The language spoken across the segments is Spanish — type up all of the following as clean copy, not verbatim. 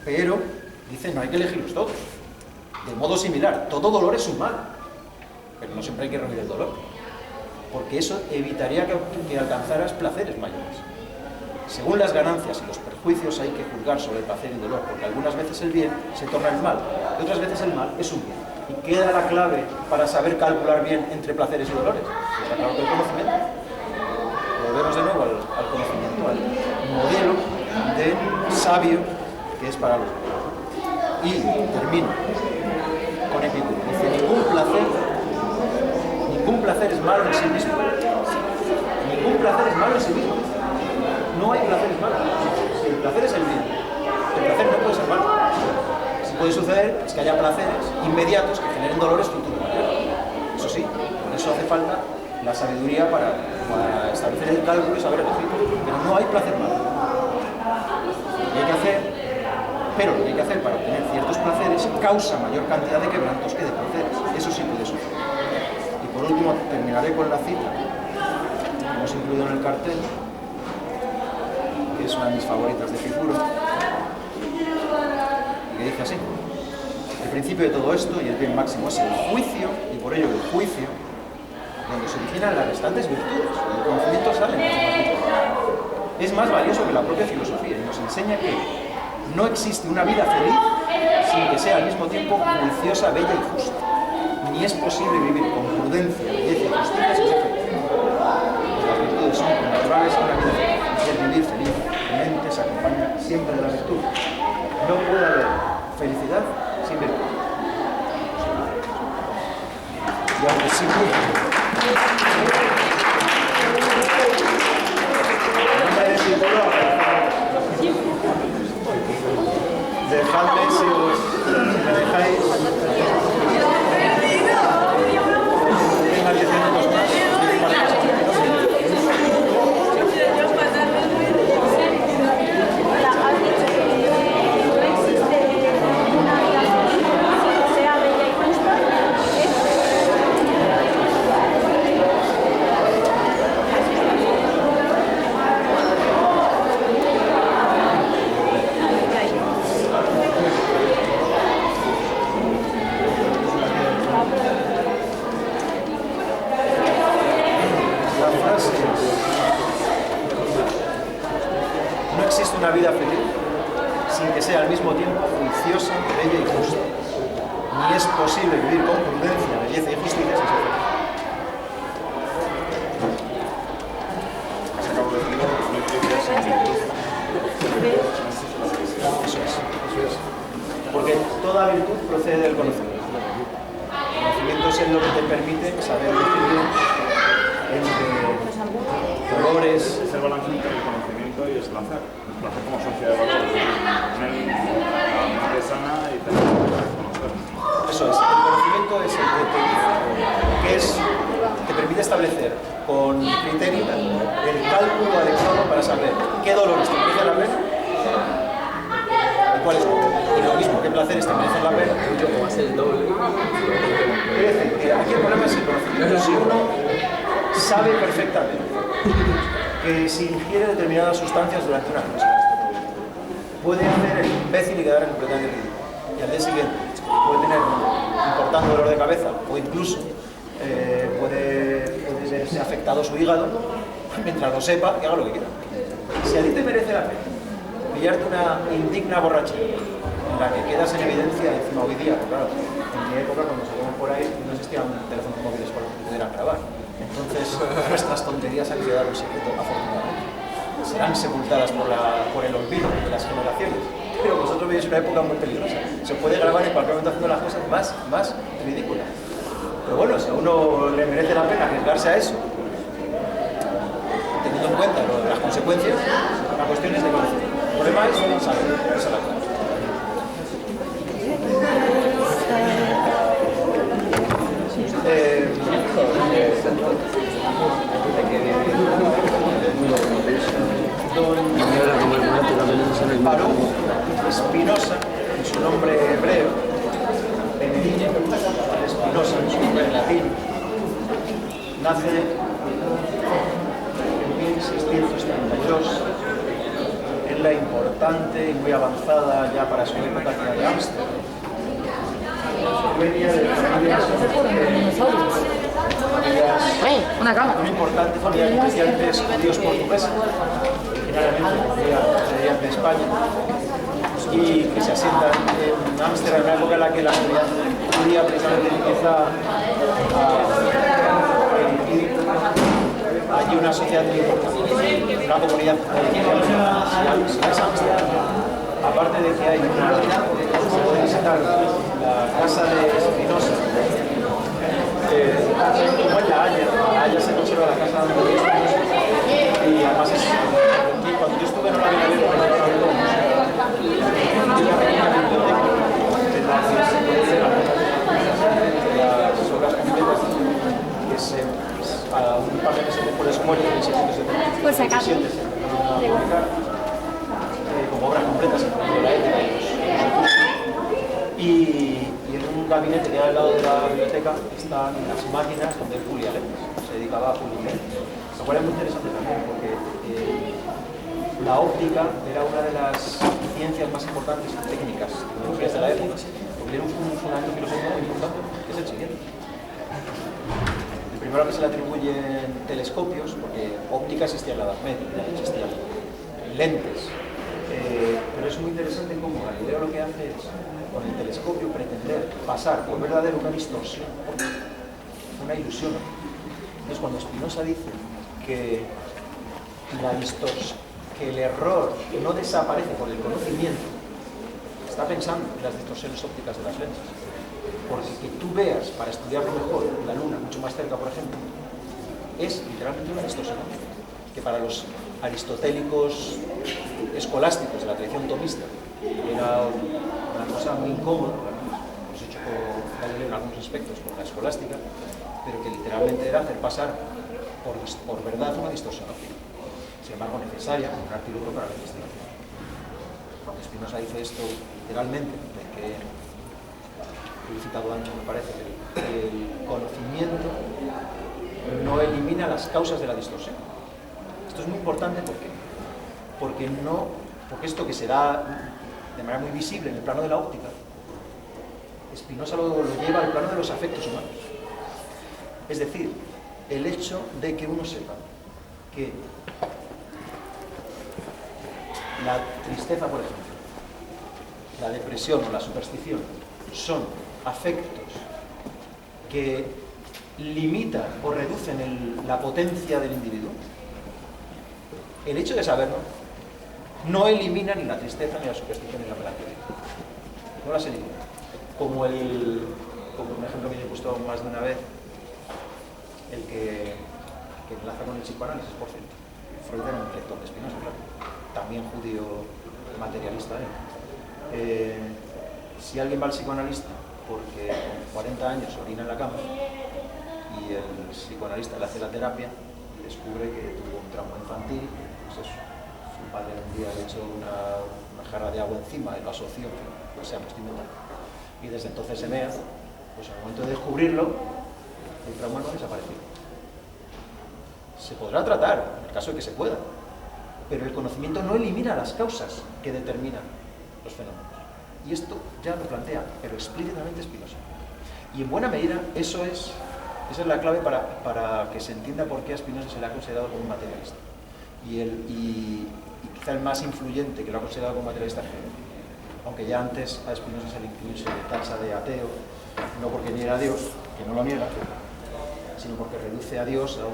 pero dice no hay que elegirlos todos. De modo similar, todo dolor es un mal, pero no siempre hay que rehuir el dolor, porque eso evitaría que alcanzaras placeres mayores. Según las ganancias y los perjuicios hay que juzgar sobre el placer y el dolor, porque algunas veces el bien se torna el mal, y otras veces el mal es un bien. ¿Y queda la clave para saber calcular bien entre placeres y dolores? Pues la clave del conocimiento. Volvemos de nuevo al conocimiento, al modelo de sabio que es para los demás. Y termino con Epicuro. Dice, ningún placer es malo en sí mismo. Ningún placer es malo en sí mismo. No hay placeres malos. El placer es el bien. El placer no puede ser malo. Si puede suceder es que haya placeres inmediatos que generen dolores futuros mayores. Eso sí, por eso hace falta la sabiduría para establecer el cálculo y saber elegir. Pero no hay placer malo. Lo que hay que hacer, pero lo que hay que hacer para obtener ciertos placeres causa mayor cantidad de quebrantos que de placeres. Eso sí puede suceder. Y por último, terminaré con la cita que hemos incluido en el cartel, que es una de mis favoritas de Epicuro, que dice así: el principio de todo esto y el bien máximo es el juicio, y por ello el juicio, donde se originan las restantes virtudes, el conocimiento sale mucho más virtuoso. Es más valioso que la propia filosofía y nos enseña que no existe una vida feliz sin que sea al mismo tiempo juiciosa, bella y justa. Ni es posible vivir con prudencia, belleza y justicia sin ser feliz. Las virtudes son naturales a una vida feliz. Y el vivir feliz, mente se acompaña siempre de la virtud. No puede haber felicidad sin virtud. Y aunque sí dejadme si me dejáis 10 minutos más. Una vida feliz sin que sea al mismo tiempo juiciosa, bella y justa. Ni es posible vivir con prudencia, belleza y justicia sin ser feliz. Eso es. Porque toda virtud procede del conocimiento. El conocimiento es lo que te permite saber distinguir entre dolores. Es el balance entre el conocimiento y el placer. El placer como sociedad de valores. Tener la mente sana y tener que conocer. Eso es. El conocimiento es el que te dice, que te permite establecer con criterio el cálculo adecuado para saber qué dolores te merecen la pena y cuáles no. Y lo mismo, qué placeres te merecen la pena. ¿Cómo va a ser el doble? Es decir, aquí el problema es el conocimiento. Si uno sabe perfectamente que si ingiere determinadas sustancias durante una clase, puede hacer el imbécil y quedar completamente ridículo. Y al día siguiente puede tener un importante dolor de cabeza o incluso puede verse afectado su hígado mientras lo sepa y haga lo que quiera. Si a ti te merece la pena pillarte una indigna borrachera en la que quedas en evidencia encima hoy día, porque claro, en mi época cuando salíamos por ahí no existían teléfonos móviles por los que pudieran grabar. Entonces nuestras tonterías han quedado en secreto, afortunadamente. Serán sepultadas por el olvido de las generaciones. Pero vosotros veis una época muy peligrosa. Se puede grabar en cualquier momento haciendo las cosas más ridículas. Pero bueno, si a uno le merece la pena arriesgarse a eso, teniendo en cuenta las consecuencias, la cuestión es de conocer. El problema es saber, esa es la clave. Baruch Spinoza, en su nombre hebreo, Benedicto Spinoza, en su nombre en latín, nace en 1632 en la importante importante y muy avanzada ya para su época, que era de Ámsterdam. Venía de familias muy importantes, familias de estudiantes judíos portugueses, originariamente serían de España, y que se asientan en Ámsterdam, en una época en la que la comunidad judía precisamente empieza a erigir allí una sociedad muy importante, una comunidad judía, si es Ámsterdam. Aparte de que hay una, se puede visitar la casa de Spinoza, como en La Haya se conserva la casa de Spinoza, y además es aquí, cuando yo estuve en la biblioteca, las obras completas, que es a un par de meses después de su muerte, en 1677, se publicar como obras completas, incluyendo la ética y en un gabinete que hay al lado de la biblioteca están las máquinas donde él pulía lentes, se dedicaba a pulir lentes. Lo cual es muy interesante también porque la óptica era una de las ciencias más importantes, técnicas, tecnologías de la época, porque tiene un fundamento filosófico muy importante, que es el siguiente. El primero que se le atribuyen telescopios, porque óptica existía en la Edad Media, existían lentes, pero es muy interesante cómo Galileo lo que hace es, con el telescopio, pretender pasar por verdadero una distorsión, una ilusión. Entonces, cuando Spinoza dice que que el error no desaparece por el conocimiento, está pensando en las distorsiones ópticas de las lentes. Porque que tú veas, para estudiarlo mejor, la luna mucho más cerca, por ejemplo, es literalmente una distorsión óptica, que para los aristotélicos escolásticos de la tradición tomista era una cosa muy incómoda, hemos hecho por Galileo en algunos aspectos con la escolástica, pero que literalmente era hacer pasar por verdad una distorsión óptica, sin embargo necesaria como un artículo para la investigación. Cuando Spinoza dice esto literalmente, de que he citado antes, me parece que el conocimiento no elimina las causas de la distorsión. Esto es muy importante porque esto que se da de manera muy visible en el plano de la óptica, Spinoza lo lleva al plano de los afectos humanos. Es decir, el hecho de que uno sepa que la tristeza, por ejemplo, la depresión o la superstición son afectos que limitan o reducen la potencia del individuo. El hecho de saberlo no elimina ni la tristeza, ni la superstición, ni la melancolía. No las elimina. Como un ejemplo que me he puesto más de una vez, el que enlaza con el psicoanálisis, por cierto. Freud era un lector de Spinoza, claro. También judío materialista. Si alguien va al psicoanalista porque con 40 años orina en la cama y el psicoanalista le hace la terapia y descubre que tuvo un trauma infantil, pues eso, su padre un día le echó una jarra de agua encima y lo asoció, pues sea vestimenta. Y desde entonces se mea, pues en el momento de descubrirlo, el trauma no ha desaparecido. Se podrá tratar, en el caso de que se pueda, pero el conocimiento no elimina las causas que determinan los fenómenos. Y esto ya lo plantea, pero explícitamente Spinoza. Y en buena medida esa es la clave para que se entienda por qué a Spinoza se le ha considerado como un materialista. Y quizá el más influyente que lo ha considerado como materialista es Hegel. Aunque ya antes a Spinoza se le tacha de ateo, no porque niega a Dios, que no lo niega, sino porque reduce a Dios a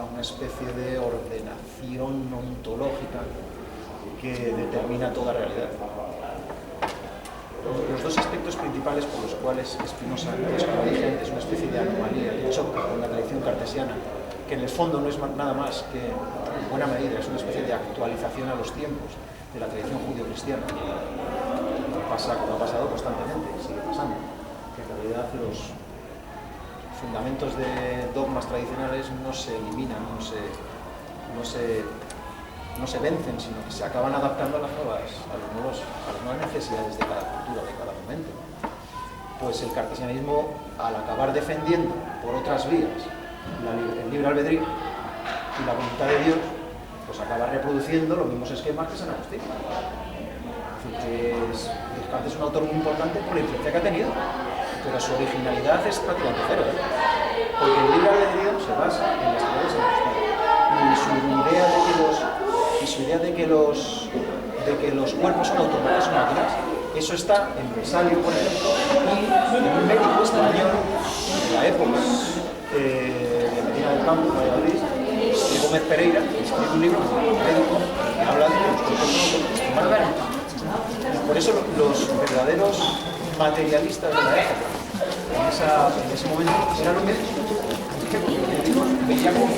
una especie de ordenación ontológica que determina toda realidad. Los dos aspectos principales por los cuales Spinoza es, como dije antes, una especie de anomalía, de choque con la tradición cartesiana, que en el fondo no es nada más que, en buena medida, es una especie de actualización a los tiempos de la tradición judío-cristiana. Pasa como ha pasado constantemente, sigue pasando, que en realidad los fundamentos de dogmas tradicionales no se eliminan, no se vencen, sino que se acaban adaptando a las nuevas necesidades de cada cultura, de cada momento. Pues el cartesianismo, al acabar defendiendo por otras vías el libre albedrío y la voluntad de Dios, pues acaba reproduciendo los mismos esquemas que San Agustín. Descartes es un autor muy importante por la influencia que ha tenido, pero su originalidad es prácticamente cero, porque el libre albedrío se basa en las ideas de San Agustín. Y su idea de que los cuerpos son autómatas, son máquinas, eso está en Vesalio, por ejemplo, y en un médico español de la época de Medina del Campo, Valladolid, Gómez Pereira, que escribe un libro médico que habla de los cuerpos son autómatas. Por eso los verdaderos materialistas de la época, en ese momento, eran los médicos. Veían como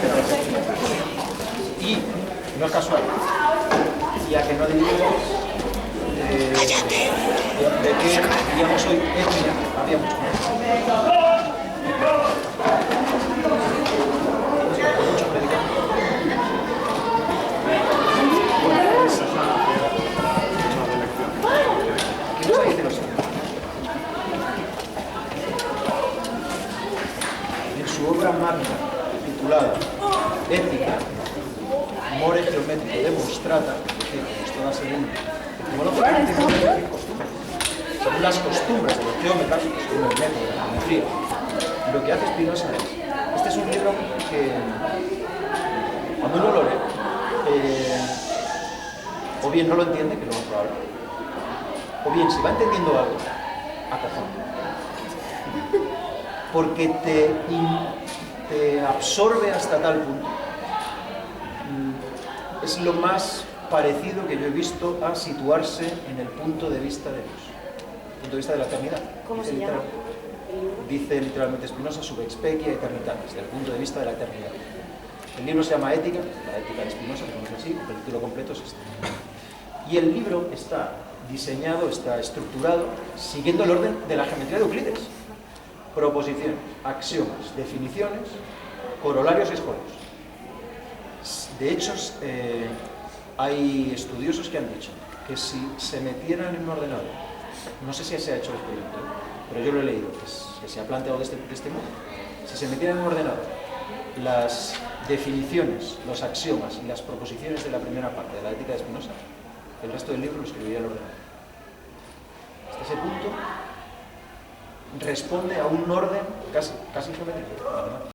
y no es casual. Y a que no diríamos de que diríamos hoy etnia, había mucho más. Muchos predicadores. Aquí nos dice lo siguiente. En su obra magna titulada Ética, More Geométrico Demonstrata, es decir, toda según las costumbres de los geómetras, según el método de la geometría, lo que hace Spinoza es, este es un libro que, cuando uno lo lee, o bien no lo entiende, que lo más probable, o bien si va entendiendo algo, acojona. Porque te absorbe hasta tal punto. Es lo más parecido que yo he visto a situarse en el punto de vista de Dios, el punto de vista de la eternidad. ¿Cómo se llama? Dice literalmente Spinoza, sub expecia eternitatis, desde el punto de vista de la eternidad. El libro se llama Ética, la ética de Spinoza, digamos así, el título completo es este. Y el libro está diseñado, está estructurado, siguiendo el orden de la geometría de Euclides. Proposiciones, axiomas, definiciones, corolarios y espolios. De hecho, hay estudiosos que han dicho que si se metieran en un ordenador, no sé si se ha hecho el experimento, pero yo lo he leído, que se ha planteado de este modo, si se metieran en un ordenador las definiciones, los axiomas y las proposiciones de la primera parte de la ética de Spinoza, el resto del libro lo escribiría el ordenador. Hasta ese punto responde a un orden casi geométrico.